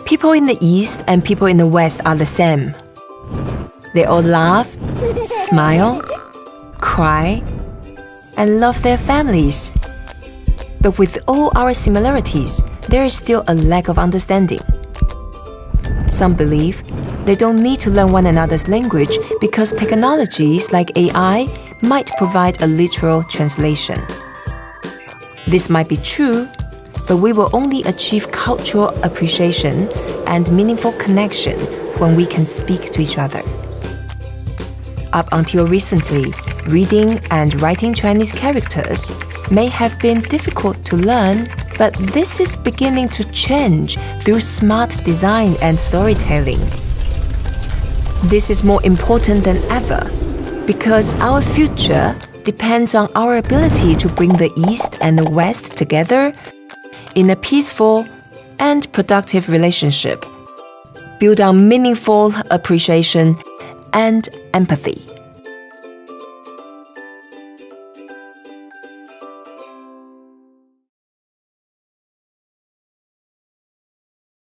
People in the East and people in the West are the same. They all laugh, smile, cry, and love their families. But with all our similarities, there is still a lack of understanding. Some believe they don't need to learn one another's language because technologies like AI might provide a literal translation. This might be true, but we will only achieve cultural appreciation and meaningful connection when we can speak to each other. Up until recently, reading and writing Chinese characters may have been difficult to learn, but this is beginning to change through smart design and storytelling. This is more important than ever because our future depends on our ability to bring the East and the West together in a peaceful and productive relationship, build on meaningful appreciation and empathy.